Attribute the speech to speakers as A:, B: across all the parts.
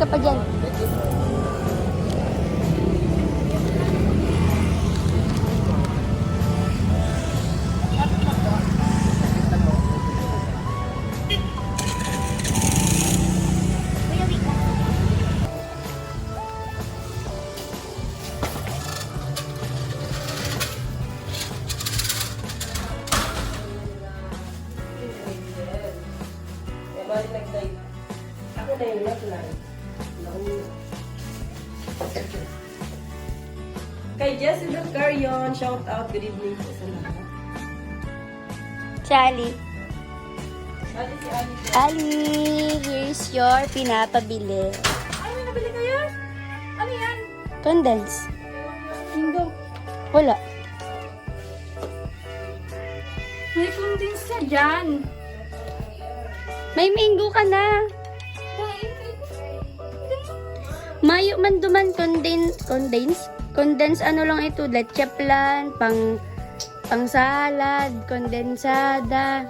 A: ka pa dyan.
B: Ako na yung nagline. Kay Jessie Belcarion, shout out, good evening po sa lahat.
A: Si Ali.
B: Ate si Ali.
A: Ali, here's your pinapabili.
B: Ay, may nabili kayo? Ano yan?
A: Condense.
B: Bingo.
A: Wala.
B: May condense na dyan.
A: May mango ka na. Mayo man duman condense ano lang ito, leche plan, pang salad, kondensada,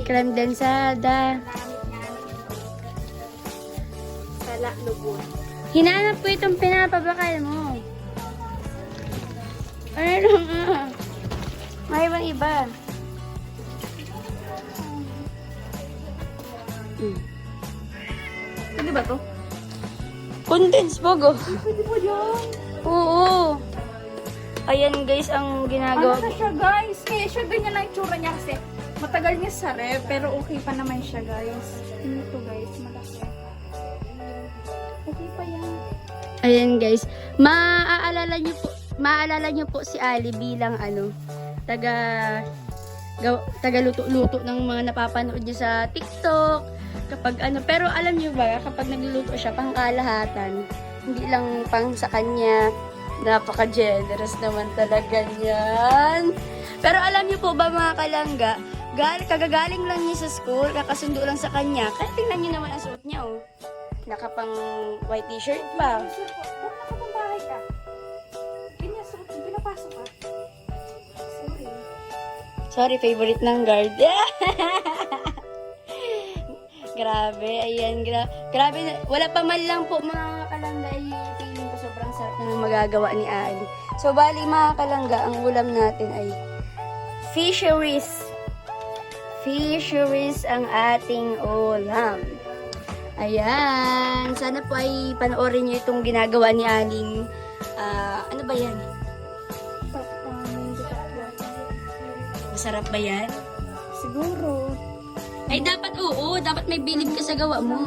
A: kremdensada.
B: Sala, lubon.
A: Hinanap ko itong pinapabakal mo. Ano nga? May ibang iba.
B: Pwede ba to?
A: Condense bago.
B: Pwede po yan.
A: Oo. Ayan guys ang ginagawa.
B: Ano na siya guys? Kaya siya ganyan lang yung tsura niya kasi matagal niya sa ref pero okay pa naman siya guys. Ito guys, malaki. Okay pa yan.
A: Ayan guys. Maaalala niyo po si Ali bilang taga-luto-luto ng mga napapanood niyo sa TikTok. Pero alam niyo ba, kapag nagluluto siya pang kalahatan, hindi lang pang sa kanya, napaka-generous naman talaga niyan. Pero alam niyo po ba mga kalangga, kagagaling lang niya sa school, kakasundo lang sa kanya, kaya tingnan niyo naman ang suot niya oh. Nakapang white t-shirt pa.
B: Sir po, bakit nakapambahay ka? Pinapasok ka? Sorry.
A: Sorry, favorite ng guard. Grabe, ayan, grabe. Wala pa man lang po mga kalangga, ay feeling ko sobrang sarap na magagawa ni Ali. So, bali mga kalangga, ang ulam natin ay fisheries. Fisheries ang ating ulam. Ayan, sana po ay panoorin niyo itong ginagawa ni Aling, ano ba yan? Masarap ba yan?
B: Siguro.
A: Ay, dapat oo. Dapat may bilib ka sa gawa mo.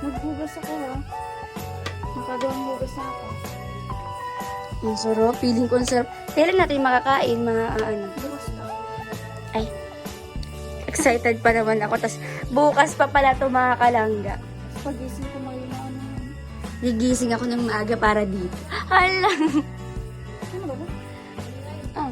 B: Maghugas ako ha. Makagawang hugas na ako.
A: Ang sarap. Feeling ko ang sarap. Kailan natin makakain, mga
B: Bukas ka.
A: Ay, excited pa naman ako. Tas bukas pa pala ito mga kalangga.
B: Pagising ko ngayon na
A: Gigising ako ng maaga para dito. Hala!
B: Ano ba ba?
A: Ah.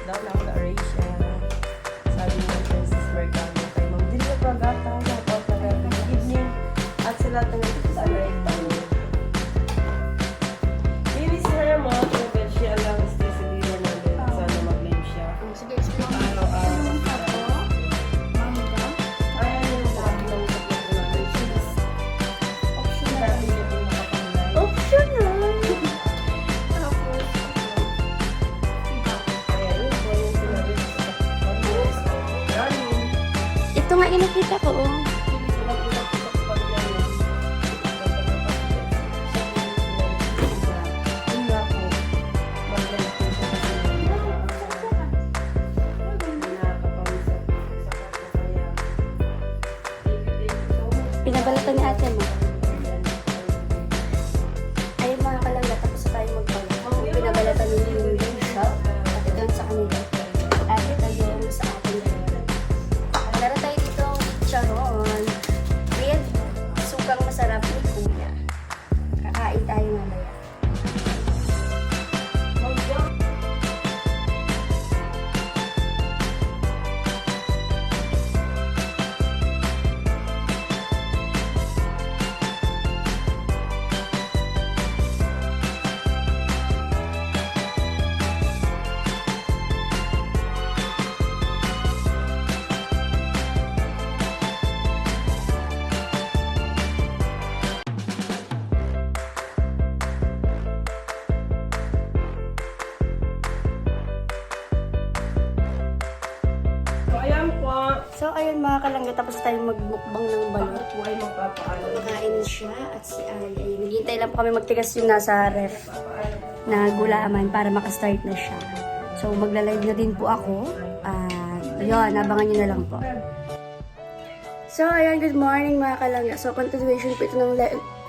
C: daw na na-arrange siya. Sabi niya Princess Mercado kay Ma'am Delia Bragata, mga pagkagata good evening. At sa lahat ng ito sa live banyo. Maybe si her mo, kung siya lang stay sa dila namin. Sana mag-live siya.
A: Sige, explain mo.
C: Araw-araw. Ayan yung mga pinausap na po namin. She's dati niya po makapag-live.
A: Optional!
C: Kaya yun po yung sinabi ko sa pag-live. Darling.
A: Ito nga inakita ko, oh. Pinabalatan ni ate mo. Ayun mga kalangga, tapos na tayo magbalat. Pinabalatan ni yung shop. At ito yung sa kanila. At ito yung sa ating dalawa. Meron tayo dito charon with sukang masarap ni kuya. Kakain tayo mamaya.
C: So, ayan po.
A: So ayun mga kalangga, tapos tayo magmukbang ng balot.
C: Bakit po ay magpapaano?
A: Kumakain siya at si Ali. Naghihintay lang po kami magtigas yung nasa ref na gulaman para makastart na siya. So magla-live na din po ako. Yun, abangan nyo na lang po. So ayan, good morning mga kalangga. So continuation po ito ng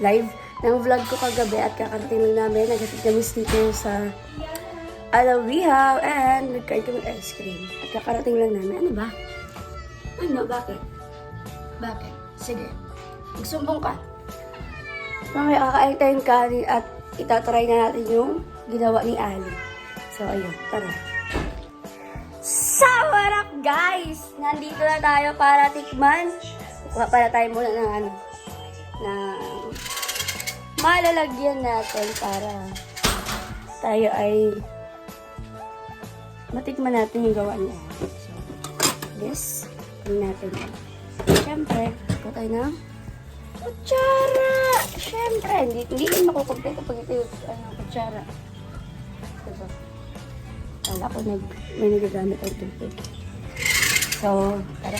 A: live ng vlog ko kagabi at kakarating lang namin. Naghatid kami dito sa Alawihaw and nagkain kami ice cream. At kakarating lang namin. Ano ba? Ano? Bakit? Bakit? Sige. Magsumbong ka. Mamaya kakain tayong kanin at itatry na natin yung ginawa ni Ali. So, ayun. Tara. So, what up guys? Nandito na tayo para tikman. Kuha pala tayo muna ng ano, na malalagyan natin para tayo ay matikman natin yung gawa niya. So, this, tingnan natin. Siyempre, ito tayo ng kutsara! Siyempre, hindi rin makukumpleto pag ito yung kutsara. Diba? Kala ko may nagagamit ang tubig. So, tara.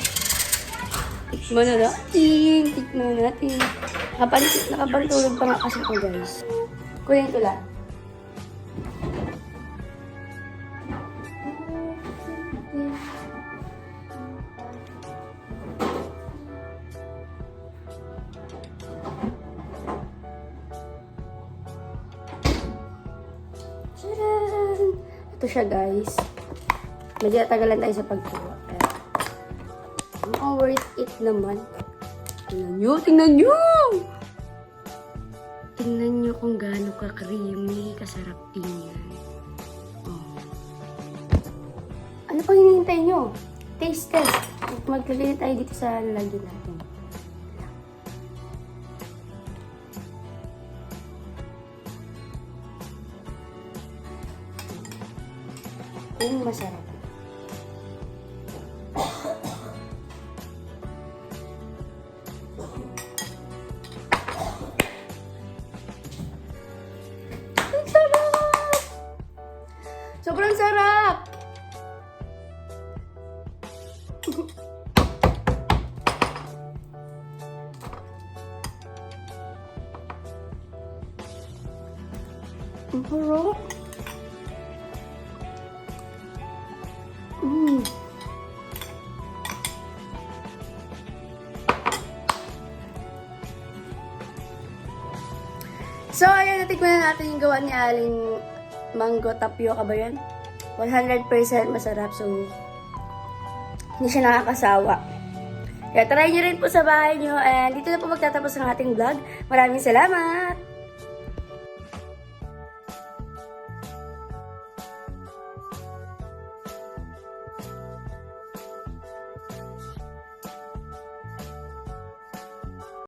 A: Tikman na natin. Tikman na natin. Nakapalitulog pa nga kasi ito guys. Kunin ko lang. Tcharan! Ito siya guys. Medyo natagalan tayo sa pagkuha. Mukhang worth it naman. Tingnan nyo! Tingnan nyo! Tingnan nyo kung gaano ka-creamy, kasarap tingnan. Oh. Ano pang hinihintay nyo? Taste test. Maglagay tayo dito sa lalagyan natin. Kung masarap. Ang sarap! Sobrang sarap! Ang sarap! So, ayan, natikman na natin yung gawa ni Aling mango tapioca ba yan? 100% masarap. So, hindi siya nakakasawa. Kaya try nyo rin po sa bahay nyo. And dito na po magtatapos ang ating vlog. Maraming salamat!